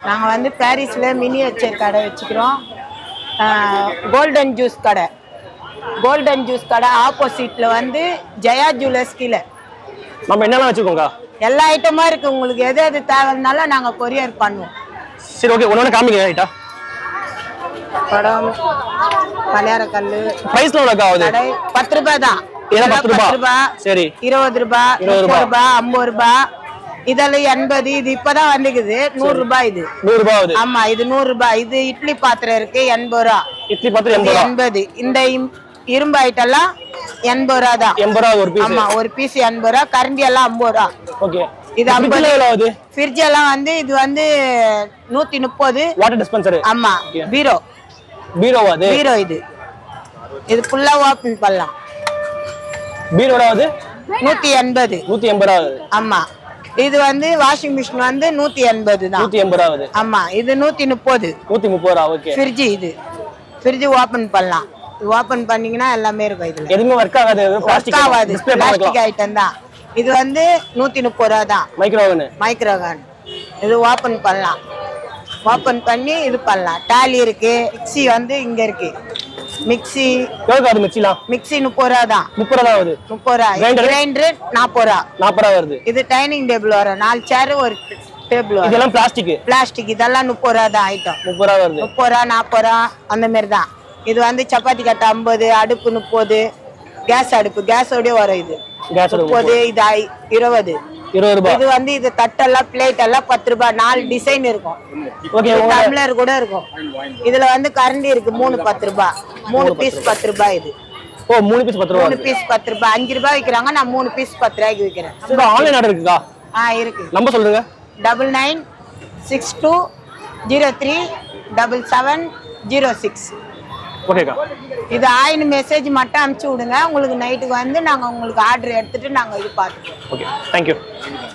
நாங்கள் வந்து பாரிஸில் மினியேச்சர் கடை வச்சுக்கிறோம். கோல்டன் ஜூஸ் கடை. கோல்டன் ஜூஸ் கடை ஆப்போசிட்டில் வந்து ஜெயா ஜுவல்லர்ஸ் கீழே. நம்ம என்னெல்லாம் வச்சுக்கோங்க? எல்லா ஐட்டமும் இருக்குது. உங்களுக்கு எது எது தேவைன்னாலும் நாங்கள் கொரியர் பண்ணுவோம். சரி, ஓகே. ஒன்று காமிங்க ஐட்டா. படம் பணியாரக்கல். பிரைஸ்ல எவ்வளோ ஆகுது? 10 ரூபாய் தான். 10 ரூபாய். சரி, 20 ரூபாய், 30 ரூபாய், 50 ரூபாய், இதெல்லாம் 80. இது இப்பதான் வந்துக்குது. 100 ரூபாய். இது 100 ரூபாய் ஆகுது. ஆமா, இது 100 ரூபாய். இது இட்லி பாத்திரம் இருக்கு 80 ரூபாய். இட்லி பாத்திரம் 80. இந்த இரும்பு ஐட்டம் எல்லாம் 80 ரூபாய் தான். 80 ரூபாய் ஒரு பீஸ். ஆமா, ஒரு பீஸ் 80 ரூபாய். கரண்டி எல்லாம் 50 ரூபாய். ஓகே. இது 50 ஆகுது. ஃப்ரிட்ஜ் எல்லாம் வந்து இது வந்து 130. Water dispenser. ஆமா, பீரோ. பீரோவா அது? பீரோ. இது ஃபுல்லா ஓபன் பண்ணலாம். பீரோட ஆகுது 180. 180 ஆகுது. ஆமா, இது வந்து வாஷிங் மிஷின் வந்து 180 தான். 180 ஆகுது. ஆமா, இது 130. 130 ரூபாய். ஓகே. ஃப்ரிட்ஜ். இது ஃப்ரிட்ஜ் ஓபன் பண்ணலாம். ஓபன் பண்ணீங்கன்னா எல்லாமே இருக்கும். இதுல எதுவுமே ஒர்க் ஆகாது. ஒர்க் ஆகாது. பிளாஸ்டிக் ஐட்டம் தான். இது வந்து 130 ரூபாய் தான். மைக்ரோவேவ். இது ஓபன் பண்ணலாம். ஓபன் பண்ணி இது பண்ணலாம். டாலி இருக்கு. மிக்ஸி வந்து இங்க இருக்கு. மிக்ஸி எவ்வளவு மிக்ஸிலாம்? மிக்ஸி 30 ரூபாய் தான். 30 ரூபாய் ஆகுது. 30 ரூபாய். கிரைண்டர் 40 ரூபாய். 40 ரூபாய் வருது. இது டைனிங் டேபிள் வரும். 4 சேர் ஒரு டேபிள் வரும். இதெல்லாம் பிளாஸ்டிக். பிளாஸ்டிக். இதெல்லாம் 30 ரூபாய் தான் ஐட்டம். 30 ரூபாய் வருது. 30 ரூபாய், 40 ரூபாய் அந்த மாதிரி தான். இது வந்து சப்பாத்தி கட்டை 50, அடுப்பு 30, கேஸ் அடுப்பு கேஸோடய வரும். இது கேஸ் 30, இது 20 ரூபாய். இது வந்து இது தட்டெல்லாம் பிளேட் எல்லாம் 10 ரூபாய். 4 டிசைன் இருக்கும். ஓகே. டம்ளர் கூட இருக்கும். இதுல வந்து கரண்டி இருக்கு. 3 10 ரூபாய். 3 பீஸ் 10 ரூபாய். இது 3 பீஸ் 10 ரூபாய். 3 பீஸ் 10 ரூபாய். 5 ரூபாய் விக்கிறாங்க. நான் 3 பீஸ் 10 ரூபாய்க்கு விக்கிறேன். ஆன்லைன் ஆர்டர் இருக்குதா? இருக்கு. நம்பர் சொல்லுங்க. 9962037706. ஓகேக்கா. இது ஆயின் மெசேஜ் மட்டும் அனுப்பிச்சு விடுங்க. உங்களுக்கு நைட்டுக்கு வந்து நாங்க உங்களுக்கு ஆர்டர் எடுத்துட்டு நாங்க இது பார்த்துக்கிறோம். Okay, thank you.